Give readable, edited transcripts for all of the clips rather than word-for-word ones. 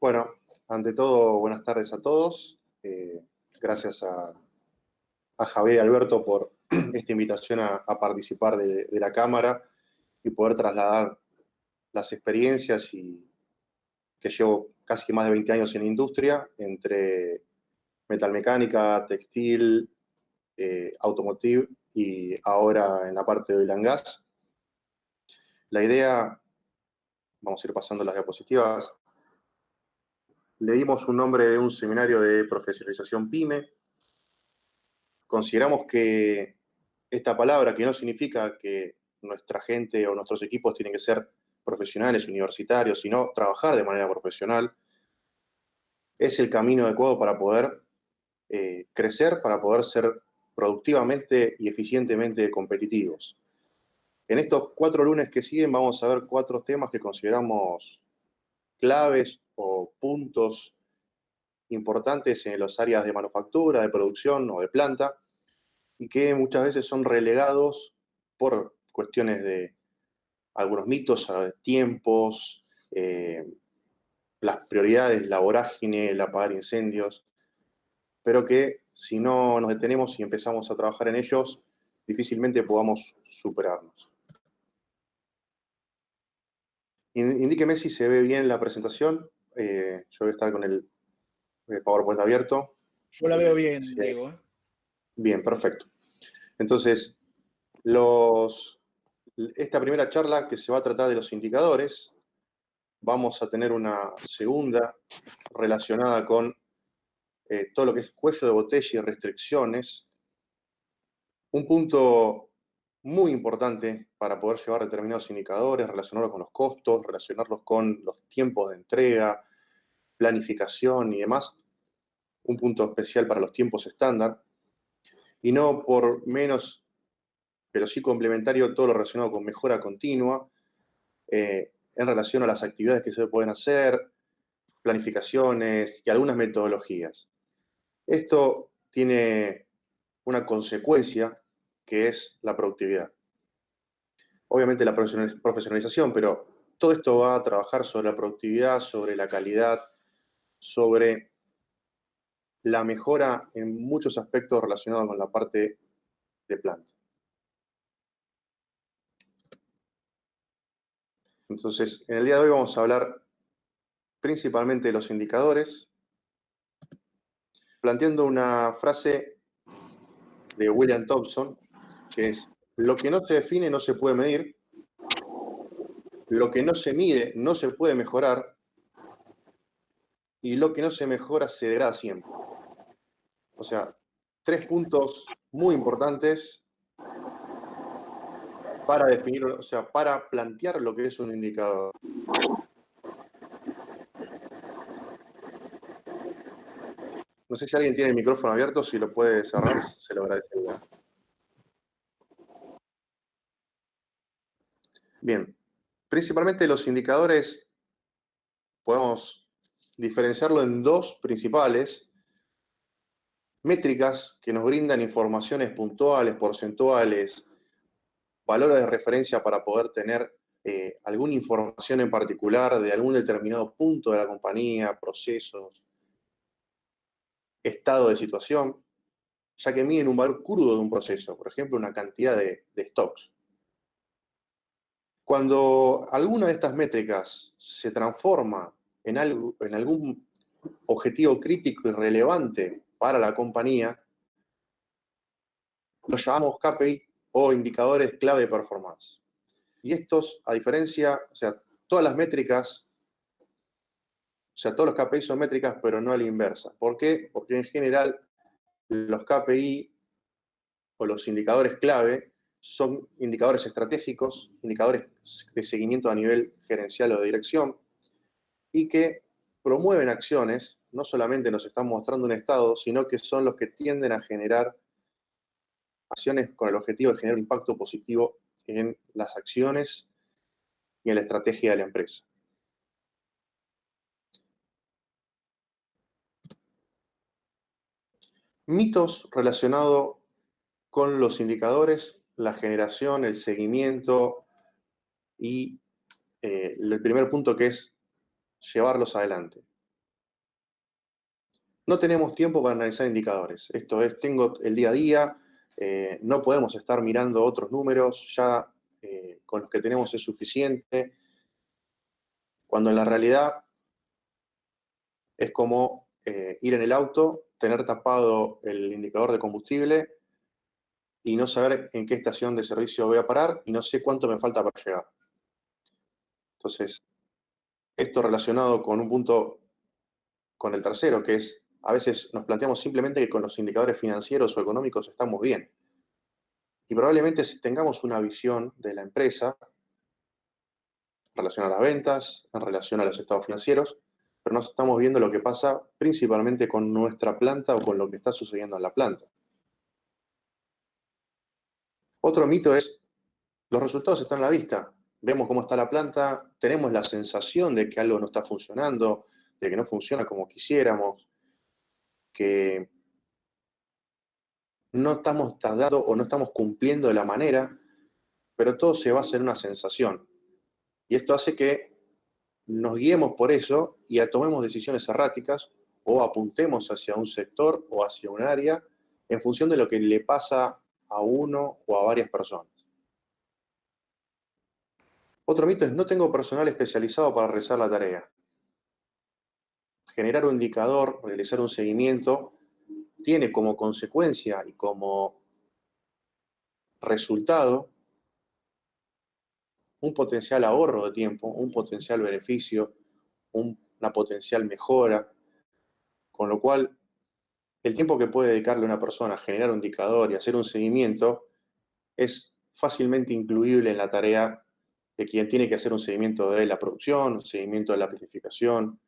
Bueno, ante todo, buenas tardes a todos. Gracias a Javier y Alberto por esta invitación a participar de la Cámara y poder trasladar las experiencias que llevo casi más de 20 años en industria, entre metalmecánica, textil, automotive y ahora en la parte de oil and gas. La idea, vamos a ir pasando las diapositivas, le dimos un nombre de un seminario de profesionalización PYME. Consideramos que esta palabra, que no significa que nuestra gente o nuestros equipos tienen que ser profesionales, universitarios, sino trabajar de manera profesional, es el camino adecuado para poder crecer, para poder ser productivamente y eficientemente competitivos. En estos 4 lunes que siguen vamos a ver 4 temas que consideramos claves o puntos importantes en las áreas de manufactura, de producción o de planta, y que muchas veces son relegados por cuestiones de algunos mitos, tiempos, las prioridades, la vorágine, el apagar incendios, pero que si no nos detenemos y empezamos a trabajar en ellos, difícilmente podamos superarnos. Indíqueme si se ve bien la presentación. Yo voy a estar con el PowerPoint abierto. Yo la veo bien, Sí. Diego. Bien, perfecto. Entonces, esta primera charla que se va a tratar de los indicadores, vamos a tener una segunda relacionada con todo lo que es cuello de botella y restricciones. Un punto muy importante para poder llevar determinados indicadores, relacionarlos con los costos, relacionarlos con los tiempos de entrega, planificación y demás. Un punto especial para los tiempos estándar. Y no por menos, pero sí complementario, todo lo relacionado con mejora continua, en relación a las actividades que se pueden hacer, planificaciones y algunas metodologías. Esto tiene una consecuencia que es la productividad. Obviamente la profesionalización, pero todo esto va a trabajar sobre la productividad, sobre la calidad, sobre la mejora en muchos aspectos relacionados con la parte de planta. Entonces, en el día de hoy vamos a hablar principalmente de los indicadores, planteando una frase de William Thompson, que es: lo que no se define no se puede medir, lo que no se mide no se puede mejorar, y lo que no se mejora se degrada siempre. O sea, 3 puntos muy importantes para definir, o sea, para plantear lo que es un indicador. No sé si alguien tiene el micrófono abierto, si lo puede cerrar, se lo agradecería. Bien, principalmente los indicadores podemos diferenciarlo en 2 principales: métricas que nos brindan informaciones puntuales, porcentuales, valores de referencia para poder tener alguna información en particular de algún determinado punto de la compañía, procesos, estado de situación, ya que miden un valor crudo de un proceso, por ejemplo, una cantidad de stocks. Cuando alguna de estas métricas se transforma en algún objetivo crítico y relevante para la compañía, los llamamos KPI o indicadores clave de performance. Y estos, a diferencia, o sea, todas las métricas, o sea, todos los KPI son métricas, pero no a la inversa. ¿Por qué? Porque en general los KPI o los indicadores clave son indicadores estratégicos, indicadores de seguimiento a nivel gerencial o de dirección, y que promueven acciones, no solamente nos están mostrando un estado, sino que son los que tienden a generar acciones con el objetivo de generar un impacto positivo en las acciones y en la estrategia de la empresa. Mitos relacionados con los indicadores, la generación, el seguimiento y el primer punto, que es llevarlos adelante. No tenemos tiempo para analizar indicadores. Esto es, tengo el día a día, no podemos estar mirando otros números, ya con los que tenemos es suficiente, cuando en la realidad es como ir en el auto, tener tapado el indicador de combustible y no saber en qué estación de servicio voy a parar y no sé cuánto me falta para llegar. Entonces, esto relacionado con un punto, con el tercero, que es, a veces nos planteamos simplemente que con los indicadores financieros o económicos estamos bien. Y probablemente si tengamos una visión de la empresa en relación a las ventas, en relación a los estados financieros, pero no estamos viendo lo que pasa principalmente con nuestra planta o con lo que está sucediendo en la planta. Otro mito es, los resultados están a la vista. Vemos cómo está la planta, tenemos la sensación de que algo no está funcionando, de que no funciona como quisiéramos, que no estamos tardando o no estamos cumpliendo de la manera, pero todo se basa en una sensación. Y esto hace que nos guiemos por eso y tomemos decisiones erráticas o apuntemos hacia un sector o hacia un área en función de lo que le pasa a uno o a varias personas. Otro mito es, no tengo personal especializado para realizar la tarea. Generar un indicador, realizar un seguimiento, tiene como consecuencia y como resultado un potencial ahorro de tiempo, un potencial beneficio, una potencial mejora, con lo cual el tiempo que puede dedicarle una persona a generar un indicador y hacer un seguimiento es fácilmente incluible en la tarea de quien tiene que hacer un seguimiento de la producción, un seguimiento de la planificación,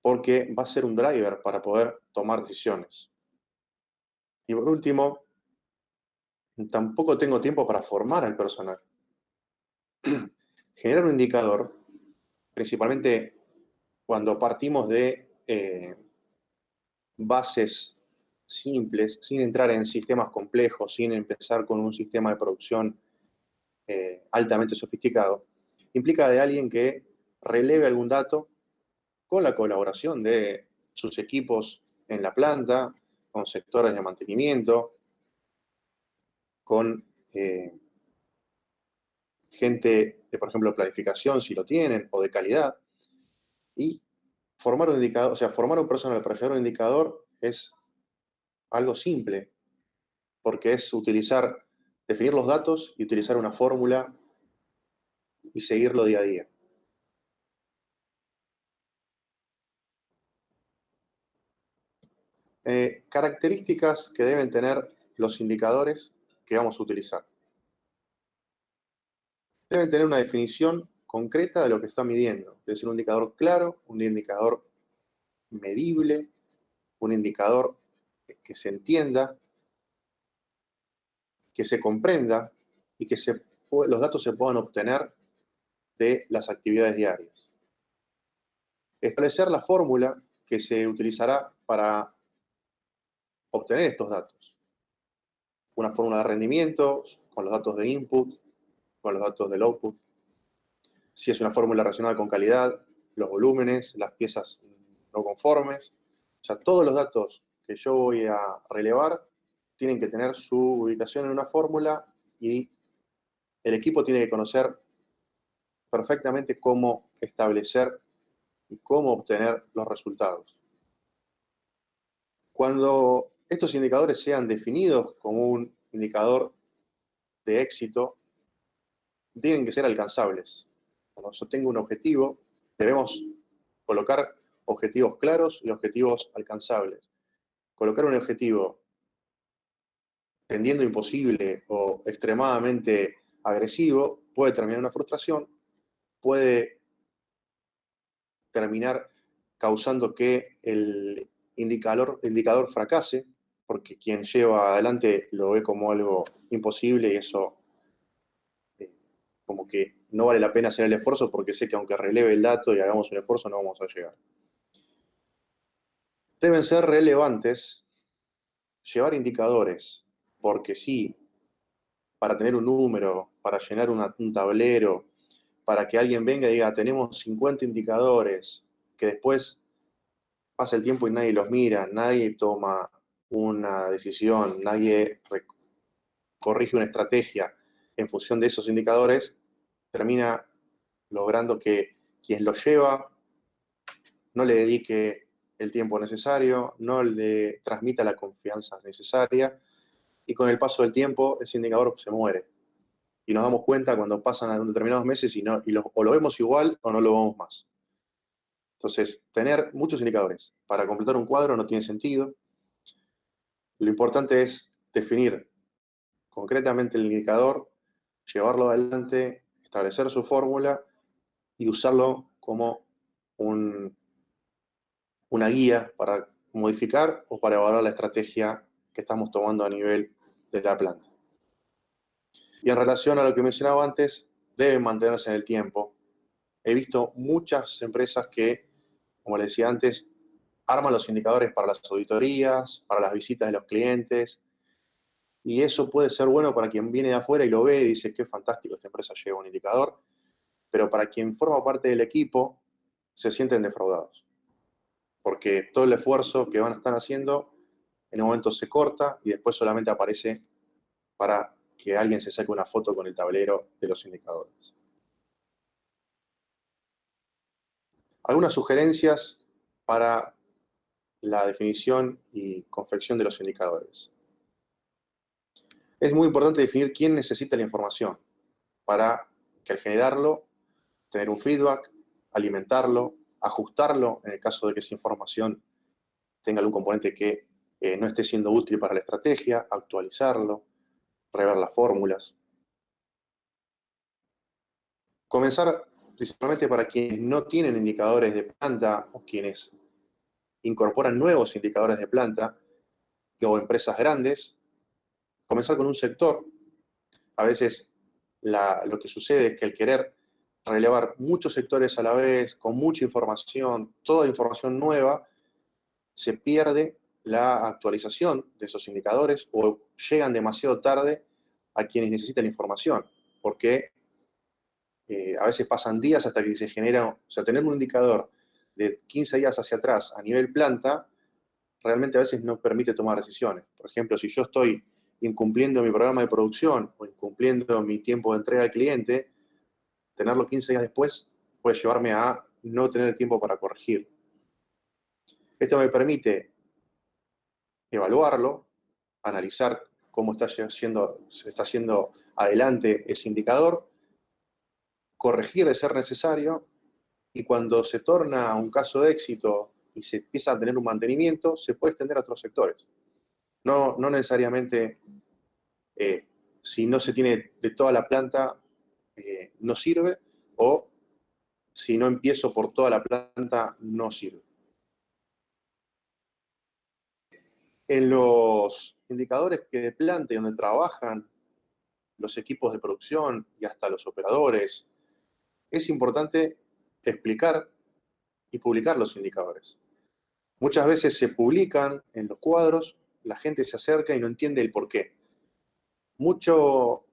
porque va a ser un driver para poder tomar decisiones. Y por último, tampoco tengo tiempo para formar al personal. Generar un indicador, principalmente cuando partimos de bases simples, sin entrar en sistemas complejos, sin empezar con un sistema de producción altamente sofisticado, implica de alguien que releve algún dato con la colaboración de sus equipos en la planta, con sectores de mantenimiento, con gente de, por ejemplo, planificación, si lo tienen, o de calidad, y formar un indicador, o sea, formar un personal para llevar un indicador es algo simple, porque es definir los datos y utilizar una fórmula y seguirlo día a día. Características que deben tener los indicadores que vamos a utilizar. Deben tener una definición concreta de lo que está midiendo. Debe ser un indicador claro, un indicador medible, un indicador que se entienda, que se comprenda y que los datos se puedan obtener de las actividades diarias. Establecer la fórmula que se utilizará para obtener estos datos. Una fórmula de rendimiento con los datos de input, con los datos del output. Si es una fórmula relacionada con calidad, los volúmenes, las piezas no conformes. O sea, todos los datos que yo voy a relevar tienen que tener su ubicación en una fórmula y el equipo tiene que conocer perfectamente cómo establecer y cómo obtener los resultados. Cuando estos indicadores sean definidos como un indicador de éxito, tienen que ser alcanzables. Cuando yo tengo un objetivo, debemos colocar objetivos claros y objetivos alcanzables. Colocar un objetivo tendiendo imposible o extremadamente agresivo puede terminar en una frustración, puede terminar causando que el indicador fracase, porque quien lleva adelante lo ve como algo imposible y eso como que no vale la pena hacer el esfuerzo porque sé que aunque releve el dato y hagamos un esfuerzo no vamos a llegar. Deben ser relevantes, llevar indicadores, porque sí, para tener un número, para llenar un tablero, para que alguien venga y diga, tenemos 50 indicadores, que después pasa el tiempo y nadie los mira, nadie toma una decisión, nadie corrige una estrategia en función de esos indicadores, termina logrando que quien lo lleva no le dedique el tiempo necesario, no le transmita la confianza necesaria, y con el paso del tiempo ese indicador se muere. Y nos damos cuenta cuando pasan determinados meses o lo vemos igual o no lo vemos más. Entonces, tener muchos indicadores para completar un cuadro no tiene sentido. Lo importante es definir concretamente el indicador, llevarlo adelante, establecer su fórmula y usarlo como una guía para modificar o para evaluar la estrategia que estamos tomando a nivel de la planta. Y en relación a lo que mencionaba antes, deben mantenerse en el tiempo. He visto muchas empresas que, como les decía antes, arman los indicadores para las auditorías, para las visitas de los clientes, y eso puede ser bueno para quien viene de afuera y lo ve y dice, qué fantástico, esta empresa lleva un indicador, pero para quien forma parte del equipo, se sienten defraudados, porque todo el esfuerzo que van a estar haciendo en un momento se corta y después solamente aparece para que alguien se saque una foto con el tablero de los indicadores. Algunas sugerencias para la definición y confección de los indicadores. Es muy importante definir quién necesita la información para que al generarlo, tener un feedback, alimentarlo, ajustarlo en el caso de que esa información tenga algún componente que no esté siendo útil para la estrategia, actualizarlo, rever las fórmulas. Comenzar principalmente para quienes no tienen indicadores de planta o quienes incorporan nuevos indicadores de planta o empresas grandes, comenzar con un sector. A veces lo que sucede es que al querer relevar muchos sectores a la vez, con mucha información, toda información nueva, se pierde la actualización de esos indicadores o llegan demasiado tarde a quienes necesitan información, porque a veces pasan días hasta que se genera, o sea, tener un indicador de 15 días hacia atrás a nivel planta, realmente a veces no permite tomar decisiones. Por ejemplo, si yo estoy incumpliendo mi programa de producción o incumpliendo mi tiempo de entrega al cliente, tenerlo 15 días después puede llevarme a no tener tiempo para corregir. Esto me permite evaluarlo, analizar cómo se está haciendo adelante ese indicador, corregir de ser necesario, y cuando se torna un caso de éxito y se empieza a tener un mantenimiento, se puede extender a otros sectores. No necesariamente, si no se tiene de toda la planta, no sirve, o si no empiezo por toda la planta, no sirve. En los indicadores que de planta y donde trabajan los equipos de producción y hasta los operadores, es importante explicar y publicar los indicadores. Muchas veces se publican en los cuadros, la gente se acerca y no entiende el porqué. Mucho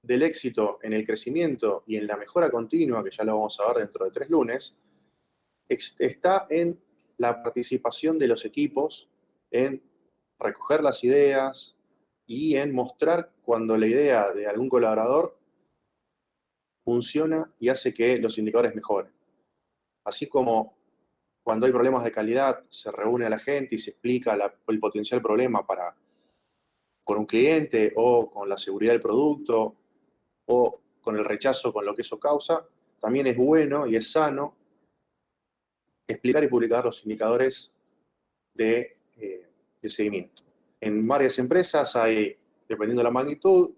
del éxito en el crecimiento y en la mejora continua, que ya lo vamos a ver dentro de 3 lunes, está en la participación de los equipos, en recoger las ideas y en mostrar cuando la idea de algún colaborador funciona y hace que los indicadores mejoren. Así como cuando hay problemas de calidad, se reúne a la gente y se explica el potencial problema con un cliente o con la seguridad del producto o con el rechazo con lo que eso causa, también es bueno y es sano explicar y publicar los indicadores de seguimiento. En varias empresas hay, dependiendo de la magnitud,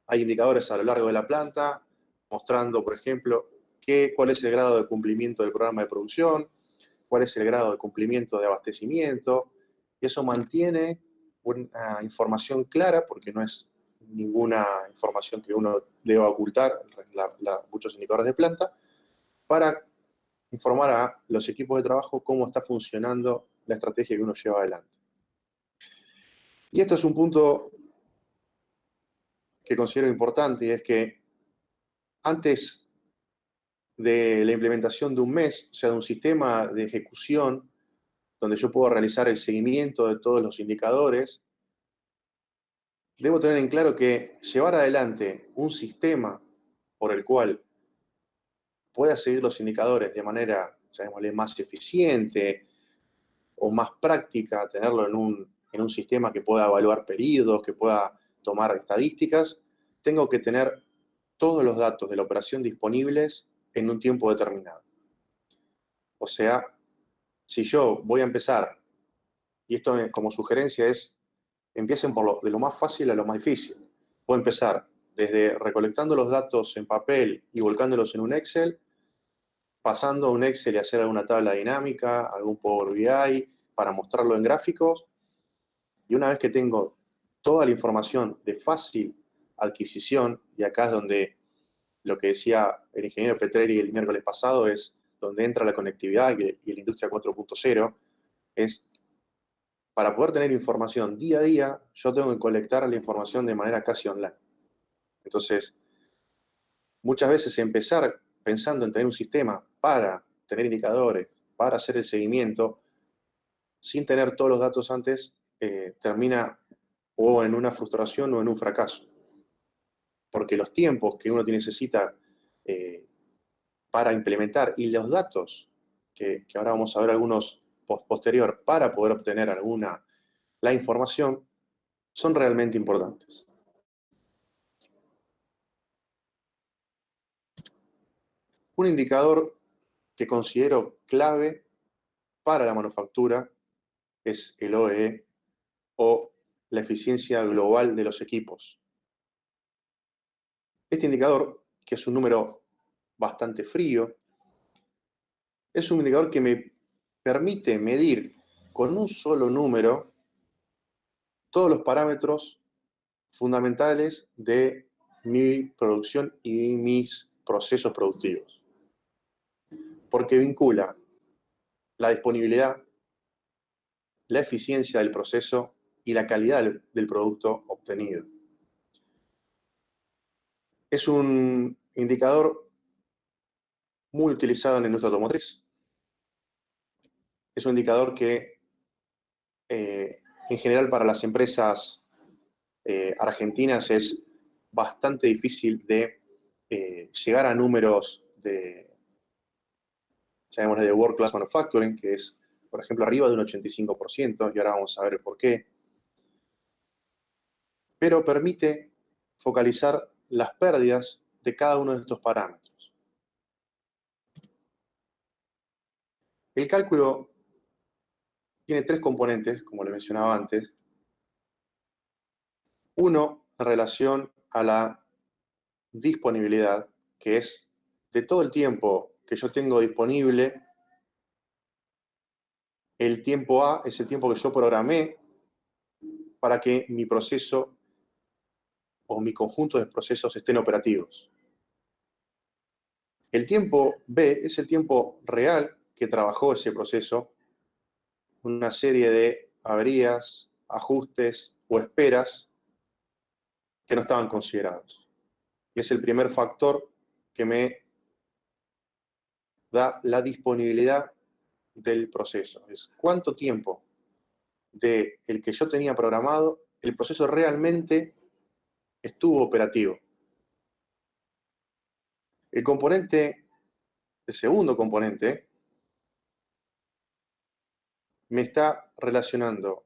hay indicadores a lo largo de la planta, mostrando, por ejemplo, cuál es el grado de cumplimiento del programa de producción, cuál es el grado de cumplimiento de abastecimiento, y eso mantiene una información clara, porque no es ninguna información que uno deba ocultar, muchos indicadores de planta, para informar a los equipos de trabajo cómo está funcionando la estrategia que uno lleva adelante. Y esto es un punto que considero importante, y es que antes de la implementación de un mes, o sea, de un sistema de ejecución, donde yo puedo realizar el seguimiento de todos los indicadores, debo tener en claro que llevar adelante un sistema por el cual pueda seguir los indicadores de manera, llamémosle, más eficiente o más práctica, tenerlo en un sistema que pueda evaluar periodos, que pueda tomar estadísticas, tengo que tener todos los datos de la operación disponibles en un tiempo determinado. O sea, si yo voy a empezar, y esto como sugerencia es, empiecen de lo más fácil a lo más difícil. Puedo empezar desde recolectando los datos en papel y volcándolos en un Excel, pasando a un Excel y hacer alguna tabla dinámica, algún Power BI, para mostrarlo en gráficos. Y una vez que tengo toda la información de fácil adquisición, y acá es donde lo que decía el ingeniero Petrelli el miércoles pasado, es donde entra la conectividad y la industria 4.0, es para poder tener información día a día, yo tengo que colectar la información de manera casi online. Entonces, muchas veces empezar pensando en tener un sistema para tener indicadores, para hacer el seguimiento, sin tener todos los datos antes, termina o en una frustración o en un fracaso. Porque los tiempos que uno necesita para implementar y los datos, que ahora vamos a ver algunos posterior, para poder obtener la información, son realmente importantes. Un indicador que considero clave para la manufactura es el OEE, o la eficiencia global de los equipos. Este indicador, que es un número bastante frío, es un indicador que me permite medir con un solo número todos los parámetros fundamentales de mi producción y de mis procesos productivos. Porque vincula la disponibilidad, la eficiencia del proceso y la calidad del producto obtenido. Es un indicador muy utilizado en la industria automotriz. Es un indicador que, en general, para las empresas argentinas es bastante difícil de llegar a números llamémosle de World Class Manufacturing, que es, por ejemplo, arriba de un 85%, y ahora vamos a ver el por qué. Pero permite focalizar las pérdidas de cada uno de estos parámetros. El cálculo tiene tres componentes, como le mencionaba antes. Uno, en relación a la disponibilidad, que es de todo el tiempo que yo tengo disponible, el tiempo A es el tiempo que yo programé para que mi proceso o mi conjunto de procesos estén operativos. El tiempo B es el tiempo real que trabajó ese proceso, una serie de averías, ajustes o esperas que no estaban considerados. Y es el primer factor que me da la disponibilidad del proceso. Es cuánto tiempo del que yo tenía programado el proceso realmente estuvo operativo. El segundo componente, me está relacionando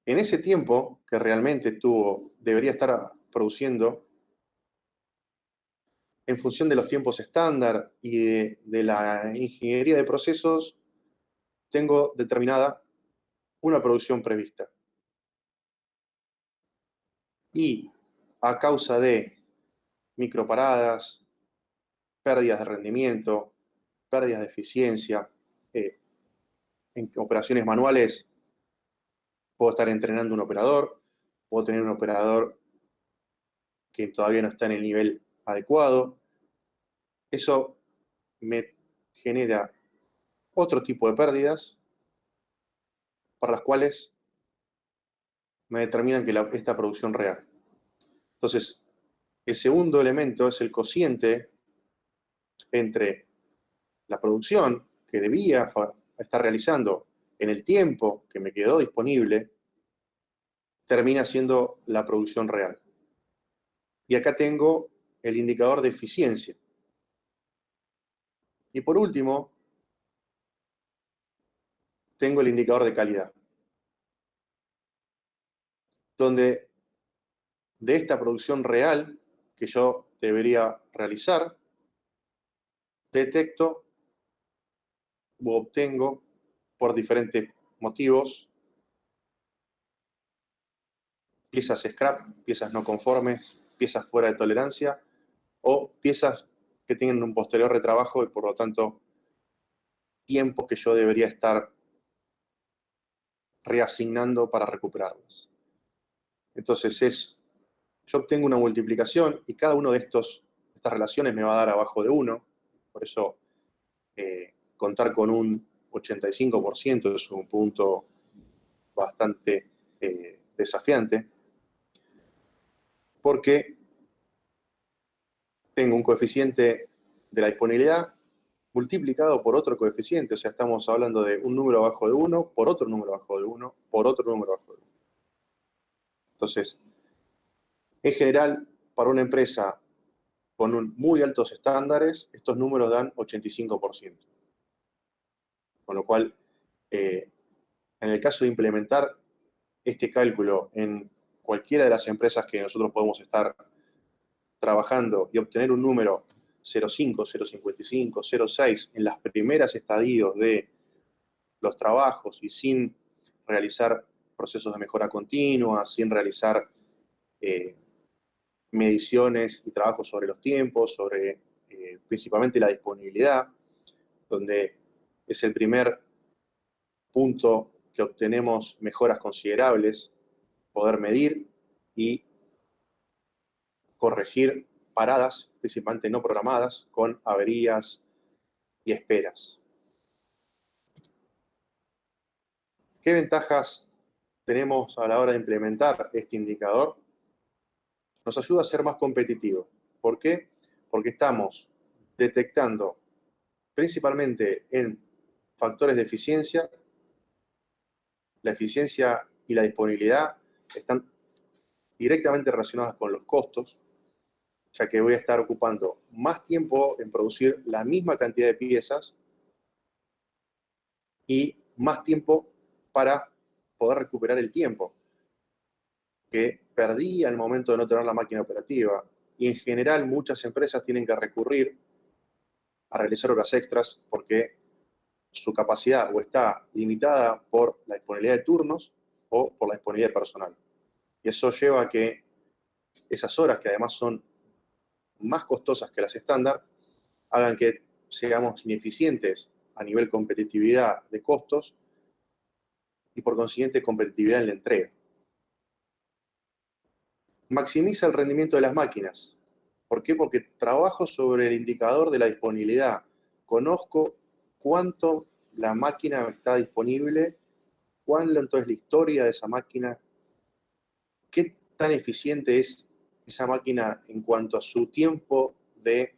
en ese tiempo que realmente debería estar produciendo en función de los tiempos estándar y de la ingeniería de procesos, tengo determinada una producción prevista. Y a causa de microparadas, pérdidas de rendimiento, pérdidas de eficiencia, en operaciones manuales puedo estar entrenando un operador, puedo tener un operador que todavía no está en el nivel adecuado. Eso me genera otro tipo de pérdidas para las cuales me determinan que esta producción real. Entonces, el segundo elemento es el cociente entre la producción que debía estar realizando en el tiempo que me quedó disponible, termina siendo la producción real. Y acá tengo el indicador de eficiencia. Y por último, tengo el indicador de calidad, donde de esta producción real que yo debería realizar, detecto u obtengo por diferentes motivos piezas scrap, piezas no conformes, piezas fuera de tolerancia o piezas que tienen un posterior retrabajo y por lo tanto tiempo que yo debería estar reasignando para recuperarlas. Entonces yo obtengo una multiplicación y cada uno de estas relaciones me va a dar abajo de 1, por eso contar con un 85% es un punto bastante desafiante, porque tengo un coeficiente de la disponibilidad multiplicado por otro coeficiente, o sea, estamos hablando de un número abajo de 1, por otro número abajo de 1, por otro número abajo de 1. Entonces, en general, para una empresa con muy altos estándares, estos números dan 85%. Con lo cual, en el caso de implementar este cálculo en cualquiera de las empresas que nosotros podemos estar trabajando y obtener un número 0,5, 0,55, 0,6 en las primeras estadios de los trabajos y sin realizar procesos de mejora continua, sin realizar mediciones y trabajos sobre los tiempos, sobre principalmente la disponibilidad, donde es el primer punto que obtenemos mejoras considerables, poder medir y corregir paradas, principalmente no programadas, con averías y esperas. ¿Qué ventajas tenemos a la hora de implementar este indicador? Nos ayuda a ser más competitivos. ¿Por qué? Porque estamos detectando principalmente en factores de eficiencia. La eficiencia y la disponibilidad están directamente relacionadas con los costos, ya que voy a estar ocupando más tiempo en producir la misma cantidad de piezas y más tiempo para poder recuperar el tiempo que perdí al momento de no tener la máquina operativa. Y en general muchas empresas tienen que recurrir a realizar horas extras porque su capacidad o está limitada por la disponibilidad de turnos o por la disponibilidad de personal. Y eso lleva a que esas horas, que además son más costosas que las estándar, hagan que seamos ineficientes a nivel competitividad de costos y por consiguiente competitividad en la entrega. Maximiza el rendimiento de las máquinas. ¿Por qué? Porque trabajo sobre el indicador de la disponibilidad. Conozco cuánto la máquina está disponible, cuánto es la historia de esa máquina, qué tan eficiente es esa máquina en cuanto a su tiempo de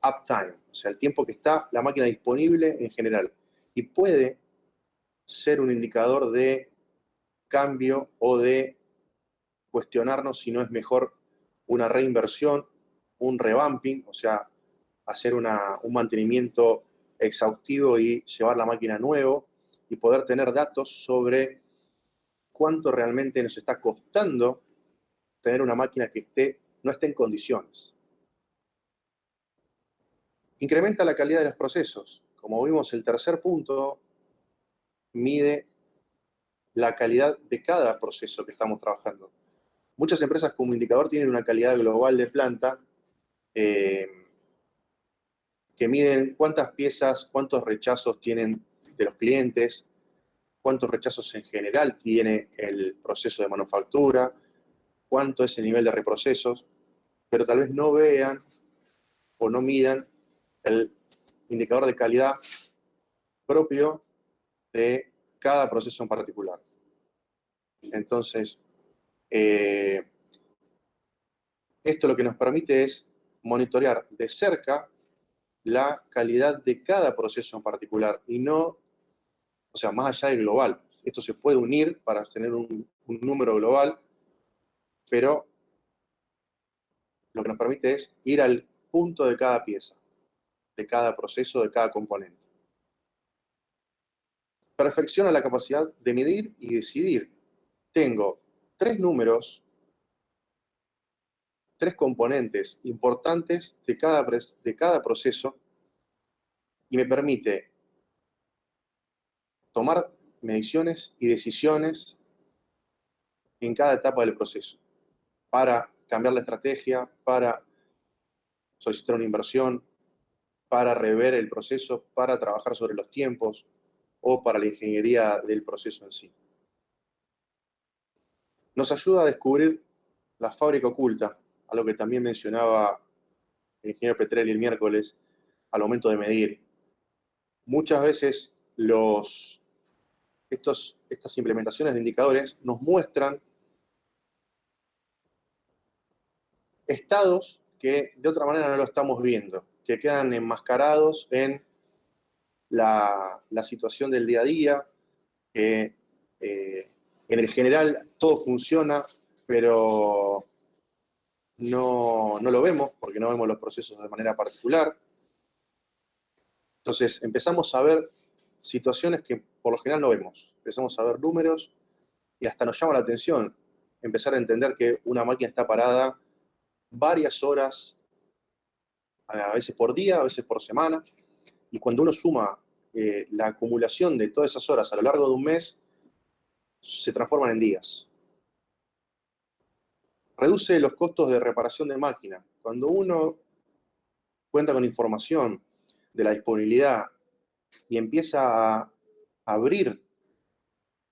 uptime, o sea, el tiempo que está la máquina disponible en general. Y puede ser un indicador de cambio o de cuestionarnos si no es mejor una reinversión, un revamping, o sea, hacer un mantenimiento exhaustivo y llevar la máquina a nuevo y poder tener datos sobre cuánto realmente nos está costando tener una máquina que no esté en condiciones. Incrementa la calidad de los procesos. Como vimos, el tercer punto mide la calidad de cada proceso que estamos trabajando. Muchas empresas como indicador tienen una calidad global de planta que miden cuántas piezas, cuántos rechazos tienen de los clientes, cuántos rechazos en general tiene el proceso de manufactura, cuánto es el nivel de reprocesos, pero tal vez no vean o no midan el indicador de calidad propio de cada proceso en particular. Entonces, esto lo que nos permite es monitorear de cerca la calidad de cada proceso en particular y no, o sea, más allá del global. Esto se puede unir para tener un número global, pero lo que nos permite es ir al punto de cada pieza, de cada proceso, de cada componente. Perfecciona la capacidad de medir y decidir. Tengo 3 números, 3 componentes importantes de cada proceso y me permite tomar mediciones y decisiones en cada etapa del proceso para cambiar la estrategia, para solicitar una inversión, para rever el proceso, para trabajar sobre los tiempos o para la ingeniería del proceso en sí. Nos ayuda a descubrir la fábrica oculta, algo que también mencionaba el ingeniero Petrelli el miércoles, al momento de medir. Muchas veces estas implementaciones de indicadores nos muestran estados que de otra manera no lo estamos viendo, que quedan enmascarados en la situación del día a día, que en el general todo funciona, pero no lo vemos porque no vemos los procesos de manera particular. Entonces empezamos a ver situaciones que por lo general no vemos. Empezamos a ver números y hasta nos llama la atención empezar a entender que una máquina está parada varias horas, a veces por día, a veces por semana, y cuando uno suma la acumulación de todas esas horas a lo largo de un mes, se transforman en días. Reduce los costos de reparación de máquina. Cuando uno cuenta con información de la disponibilidad y empieza a abrir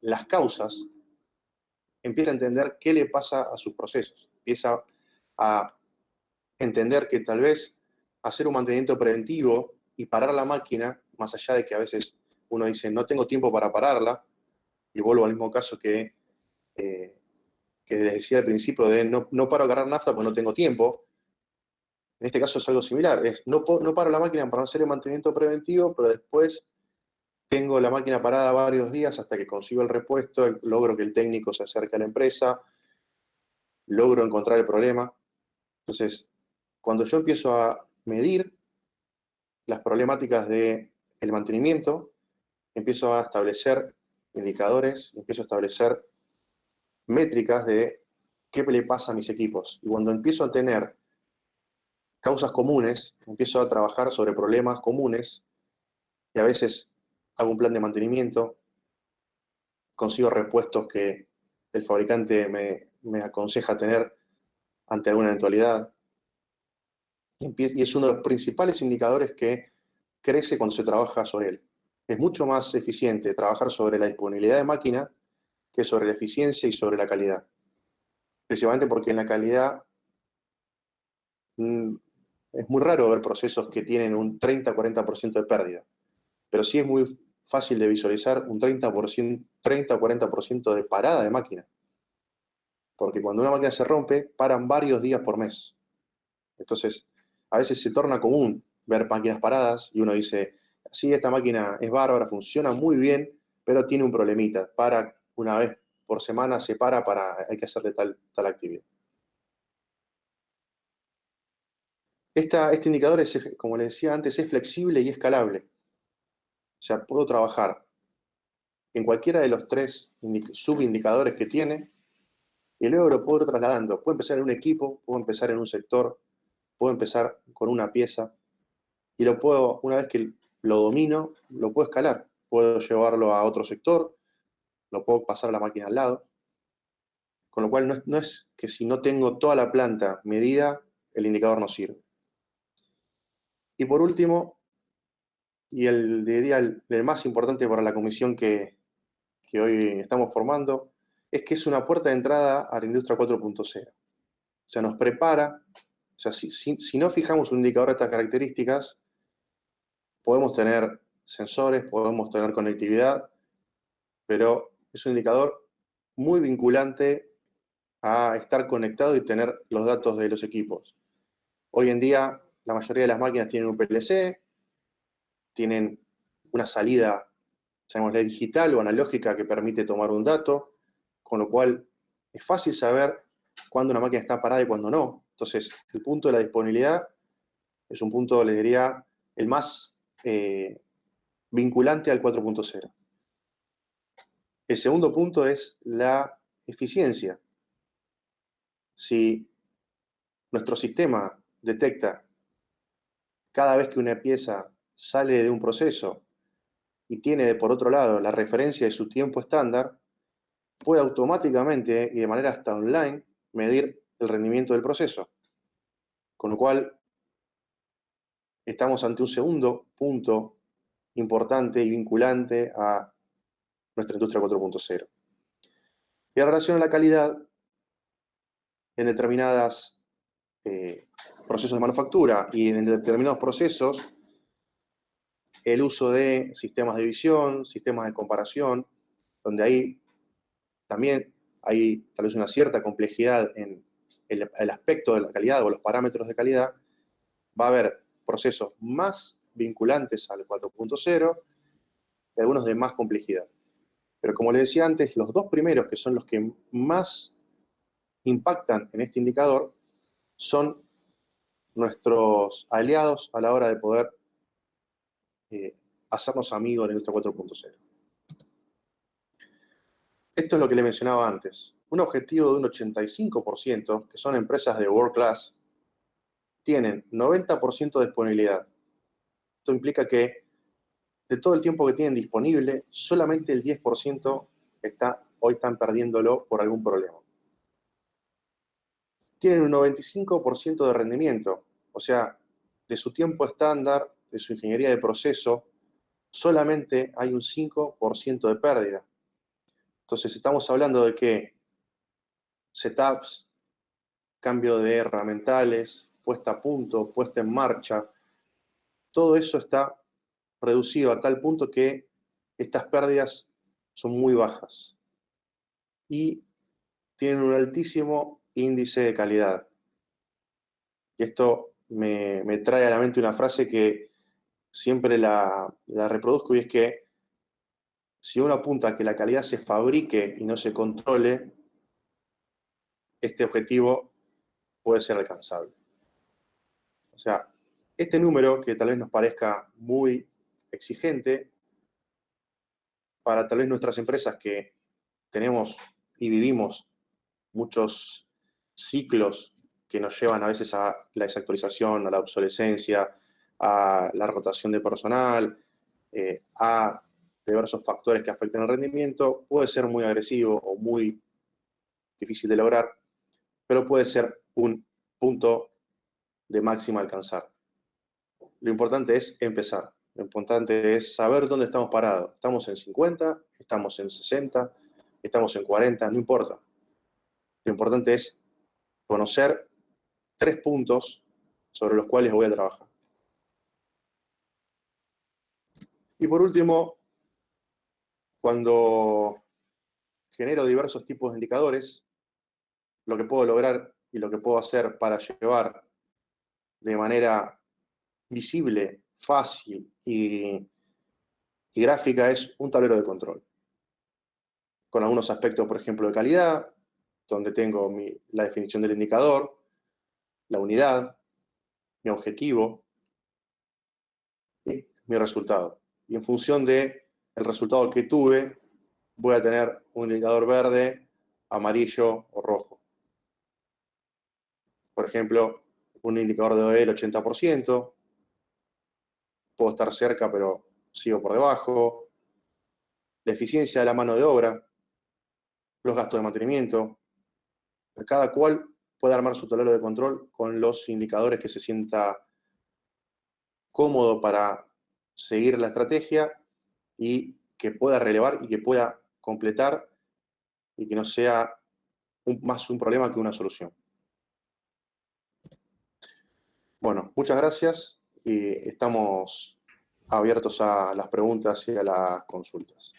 las causas, empieza a entender qué le pasa a sus procesos. Empieza a entender que tal vez hacer un mantenimiento preventivo y parar la máquina, más allá de que a veces uno dice no tengo tiempo para pararla, y vuelvo al mismo caso que les decía al principio de no paro a cargar nafta porque no tengo tiempo. En este caso es algo similar, es no paro la máquina para hacer el mantenimiento preventivo, pero después tengo la máquina parada varios días hasta que consigo el repuesto, logro que el técnico se acerque a la empresa, logro encontrar el problema. Entonces, cuando yo empiezo a medir las problemáticas del mantenimiento, empiezo a establecer indicadores, empiezo a establecer métricas de qué le pasa a mis equipos. Y cuando empiezo a tener causas comunes, empiezo a trabajar sobre problemas comunes y a veces hago un plan de mantenimiento, consigo repuestos que el fabricante me aconseja tener ante alguna eventualidad. Y es uno de los principales indicadores que crece cuando se trabaja sobre él. Es mucho más eficiente trabajar sobre la disponibilidad de máquina que sobre la eficiencia y sobre la calidad. Principalmente porque en la calidad es muy raro ver procesos que tienen un 30-40% de pérdida, pero sí es muy fácil de visualizar un 30-40% de parada de máquina. Porque cuando una máquina se rompe, paran varios días por mes. Entonces, a veces se torna común ver máquinas paradas y uno dice, sí, esta máquina es bárbara, funciona muy bien, pero tiene un problemita. Para una vez por semana, se para, hay que hacerle tal actividad. Este indicador, como les decía antes, es flexible y escalable. O sea, puedo trabajar en cualquiera de los 3 subindicadores que tiene y luego lo puedo ir trasladando. Puedo empezar en un equipo, puedo empezar en un sector, puedo empezar con una pieza y una vez que lo domino, lo puedo escalar. Puedo llevarlo a otro sector, lo puedo pasar a la máquina al lado. Con lo cual no es que si no tengo toda la planta medida, el indicador no sirve. Y por último, y diría el más importante para la comisión que hoy estamos formando, es que es una puerta de entrada a la industria 4.0. O sea, nos prepara, o sea, si no fijamos un indicador de estas características, podemos tener sensores, podemos tener conectividad, pero es un indicador muy vinculante a estar conectado y tener los datos de los equipos. Hoy en día la mayoría de las máquinas tienen un PLC, tienen una salida, llamémosle digital o analógica, que permite tomar un dato, con lo cual es fácil saber cuándo una máquina está parada y cuándo no. Entonces, el punto de la disponibilidad es un punto, les diría, el más vinculante al 4.0. El segundo punto es la eficiencia. Si nuestro sistema detecta cada vez que una pieza sale de un proceso y tiene, por otro lado, la referencia de su tiempo estándar, puede automáticamente y de manera hasta online medir el rendimiento del proceso. Con lo cual, estamos ante un segundo punto importante y vinculante a nuestra industria 4.0. Y en relación a la calidad, en determinados procesos de manufactura y en determinados procesos, el uso de sistemas de visión, sistemas de comparación, donde ahí también hay tal vez una cierta complejidad en el aspecto de la calidad o los parámetros de calidad, va a haber procesos más vinculantes al 4.0 y algunos de más complejidad. Pero como les decía antes, los dos primeros, que son los que más impactan en este indicador, son nuestros aliados a la hora de poder hacernos amigos de nuestro 4.0. Esto es lo que le mencionaba antes. Un objetivo de un 85%, que son empresas de world class, tienen 90% de disponibilidad. Esto implica que de todo el tiempo que tienen disponible, solamente el 10% hoy están perdiéndolo por algún problema. Tienen un 95% de rendimiento, o sea, de su tiempo estándar, de su ingeniería de proceso, solamente hay un 5% de pérdida. Entonces estamos hablando de que setups, cambio de herramientales, puesta a punto, puesta en marcha, todo eso está reducido a tal punto que estas pérdidas son muy bajas y tienen un altísimo índice de calidad. Y esto me trae a la mente una frase que siempre la reproduzco, y es que si uno apunta a que la calidad se fabrique y no se controle, este objetivo puede ser alcanzable. O sea, este número, que tal vez nos parezca muy exigente, para tal vez nuestras empresas que tenemos y vivimos muchos ciclos que nos llevan a veces a la desactualización, a la obsolescencia, a la rotación de personal, a diversos factores que afectan el rendimiento, puede ser muy agresivo o muy difícil de lograr, pero puede ser un punto de máxima a alcanzar. Lo importante es empezar. Lo importante es saber dónde estamos parados. ¿Estamos en 50? ¿Estamos en 60? ¿Estamos en 40? No importa. Lo importante es conocer 3 puntos sobre los cuales voy a trabajar. Y por último, cuando genero diversos tipos de indicadores, lo que puedo lograr y lo que puedo hacer para llevar de manera visible, fácil y gráfica es un tablero de control. Con algunos aspectos, por ejemplo, de calidad, donde tengo la definición del indicador, la unidad, mi objetivo y mi resultado. Y en función del resultado que tuve, voy a tener un indicador verde, amarillo o rojo. Por ejemplo, un indicador de OE del 80%, puedo estar cerca pero sigo por debajo, la eficiencia de la mano de obra, los gastos de mantenimiento. Cada cual puede armar su tablero de control con los indicadores que se sienta cómodo para seguir la estrategia y que pueda relevar y que pueda completar y que no sea más un problema que una solución. Bueno, muchas gracias y estamos abiertos a las preguntas y a las consultas.